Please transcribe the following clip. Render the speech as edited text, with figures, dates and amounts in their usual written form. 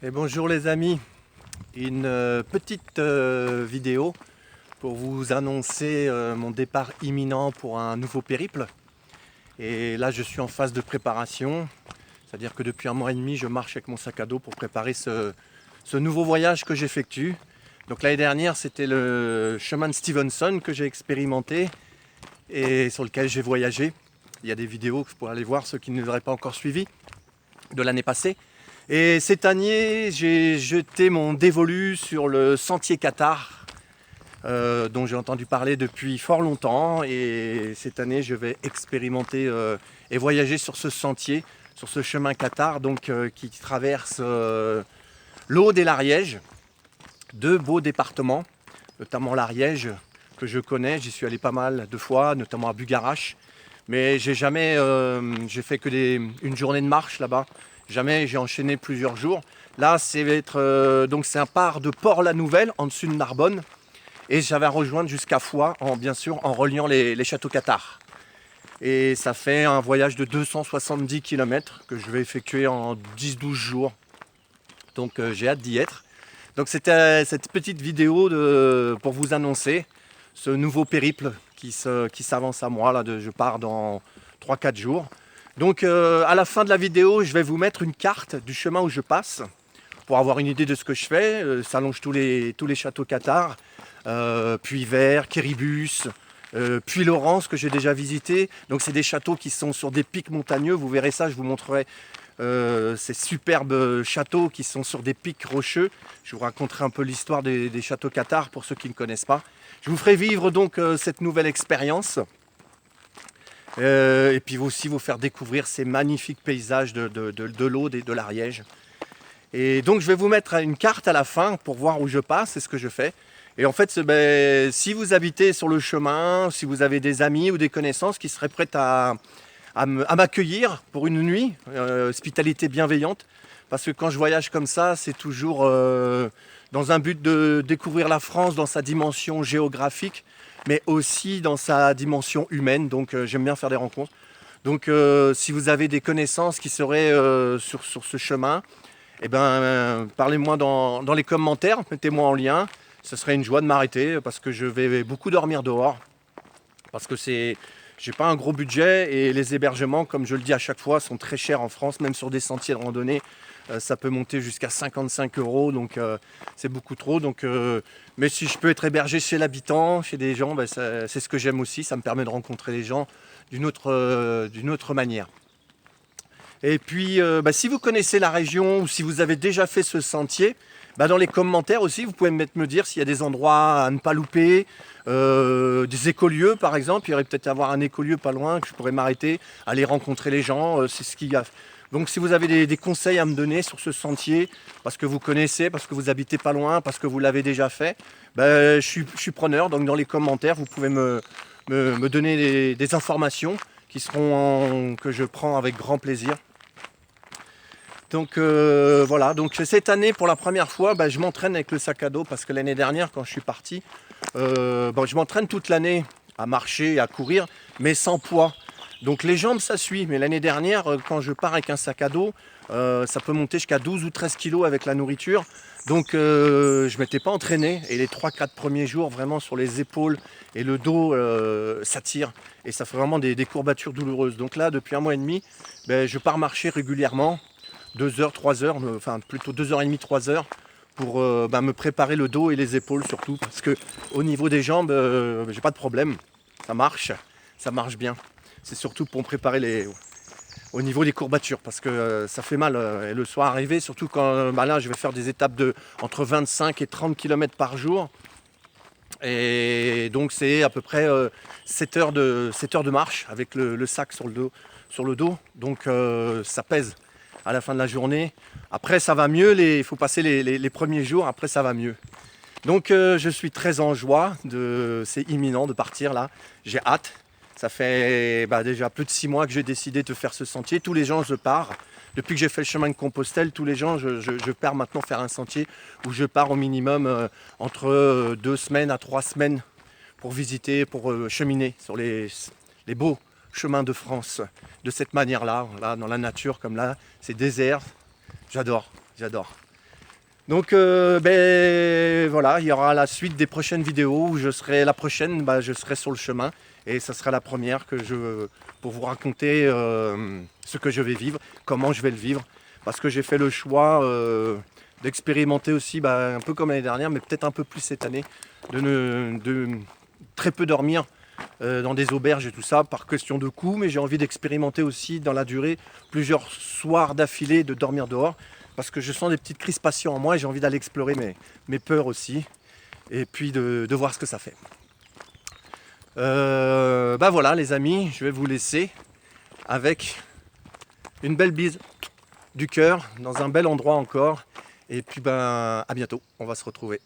Et bonjour les amis, une petite vidéo pour vous annoncer mon départ imminent pour un nouveau périple. Et là je suis en phase de préparation, c'est-à-dire que depuis un mois et demi je marche avec mon sac à dos pour préparer ce nouveau voyage que j'effectue. Donc l'année dernière c'était le chemin de Stevenson que j'ai expérimenté et sur lequel j'ai voyagé. Il y a des vidéos que vous pourrez aller voir, ceux qui ne l'auraient pas encore suivi, de l'année passée. Et cette année, j'ai jeté mon dévolu sur le sentier Qatar, dont j'ai entendu parler depuis fort longtemps. Et cette année, je vais expérimenter et voyager sur ce sentier, sur ce chemin Qatar, donc, qui traverse l'Aude et l'Ariège, deux beaux départements, notamment l'Ariège, que je connais. J'y suis allé pas mal de fois, notamment à Bugarache. Mais j'ai fait que une journée de marche là-bas. Jamais j'ai enchaîné plusieurs jours. Là, c'est un part de Port-la-Nouvelle, en dessus de Narbonne. Et j'avais à rejoindre jusqu'à Foix, bien sûr, en reliant les châteaux Qatar. Et ça fait un voyage de 270 km que je vais effectuer en 10-12 jours. Donc j'ai hâte d'y être. Donc c'était cette petite vidéo pour vous annoncer ce nouveau périple qui s'avance à moi. Là, je pars dans 3-4 jours. Donc à la fin de la vidéo, je vais vous mettre une carte du chemin où je passe pour avoir une idée de ce que je fais. Ça longe tous les châteaux Qatar, Puy-Vert, Quéribus, Puy-Laurence que j'ai déjà visité. Donc c'est des châteaux qui sont sur des pics montagneux. Vous verrez ça, je vous montrerai ces superbes châteaux qui sont sur des pics rocheux. Je vous raconterai un peu l'histoire des châteaux Qatar pour ceux qui ne connaissent pas. Je vous ferai vivre donc cette nouvelle expérience. Et puis aussi vous faire découvrir ces magnifiques paysages de l'Aude et de l'Ariège. Et donc je vais vous mettre une carte à la fin pour voir où je passe, c'est ce que je fais. Et en fait, si vous habitez sur le chemin, si vous avez des amis ou des connaissances qui seraient prêtes à m'accueillir pour une nuit, hospitalité bienveillante, parce que quand je voyage comme ça, c'est toujours dans un but de découvrir la France dans sa dimension géographique, mais aussi dans sa dimension humaine. Donc j'aime bien faire des rencontres. Donc si vous avez des connaissances qui seraient sur ce chemin, eh ben, parlez-moi dans les commentaires, mettez-moi en lien. Ce serait une joie de m'arrêter parce que je vais beaucoup dormir dehors. Parce que j'ai pas un gros budget et les hébergements, comme je le dis à chaque fois, sont très chers en France, même sur des sentiers de randonnée. Ça peut monter jusqu'à 55 €, donc c'est beaucoup trop. Donc, mais si je peux être hébergé chez l'habitant, chez des gens, c'est ce que j'aime aussi. Ça me permet de rencontrer les gens d'une autre manière. Et puis, si vous connaissez la région ou si vous avez déjà fait ce sentier, dans les commentaires aussi, vous pouvez me dire s'il y a des endroits à ne pas louper, des écolieux par exemple. Il y aurait peut-être à avoir un écolieu pas loin que je pourrais m'arrêter, aller rencontrer les gens. C'est ce qu'il y a. Donc si vous avez des conseils à me donner sur ce sentier, parce que vous connaissez, parce que vous habitez pas loin, parce que vous l'avez déjà fait, je suis preneur. Donc dans les commentaires, vous pouvez me donner des informations que je prends avec grand plaisir. Donc voilà, donc cette année pour la première fois, je m'entraîne avec le sac à dos parce que l'année dernière quand je suis parti, je m'entraîne toute l'année à marcher, à courir, mais sans poids. Donc les jambes ça suit, mais l'année dernière quand je pars avec un sac à dos, ça peut monter jusqu'à 12 ou 13 kilos avec la nourriture. Donc je ne m'étais pas entraîné et les 3-4 premiers jours vraiment sur les épaules et le dos ça tire et ça fait vraiment des courbatures douloureuses. Donc là depuis un mois et demi, je pars marcher régulièrement. 2 heures, 3 heures, enfin plutôt 2h30, 3 heures pour me préparer le dos et les épaules surtout parce que au niveau des jambes, j'ai pas de problème, ça marche bien. C'est surtout pour me préparer au niveau des courbatures parce que ça fait mal et le soir arrivé, surtout quand là je vais faire des étapes entre 25 et 30 km par jour. Et donc c'est à peu près 7 heures de marche avec le sac sur le dos. Donc ça pèse à la fin de la journée. Après ça va mieux, il faut passer les premiers jours, après ça va mieux. Donc je suis très en joie, c'est imminent de partir là, j'ai hâte. Ça fait déjà plus de 6 mois que j'ai décidé de faire ce sentier. Tous les ans je pars. Depuis que j'ai fait le chemin de Compostelle, tous les ans je pars maintenant faire un sentier où je pars au minimum entre 2 semaines à 3 semaines pour visiter, pour cheminer sur les beaux chemins de France de cette manière-là, là, dans la nature comme là, c'est désert. J'adore. Donc voilà, il y aura la suite des prochaines vidéos où je serai je serai sur le chemin et ça sera la première pour vous raconter ce que je vais vivre, comment je vais le vivre, parce que j'ai fait le choix d'expérimenter aussi, un peu comme l'année dernière, mais peut-être un peu plus cette année, de très peu dormir dans des auberges et tout ça par question de coût, mais j'ai envie d'expérimenter aussi dans la durée plusieurs soirs d'affilée de dormir dehors parce que je sens des petites crispations en moi et j'ai envie d'aller explorer mes peurs aussi et puis de voir ce que ça fait. Voilà les amis, je vais vous laisser avec une belle bise du cœur dans un bel endroit encore et puis à bientôt, on va se retrouver.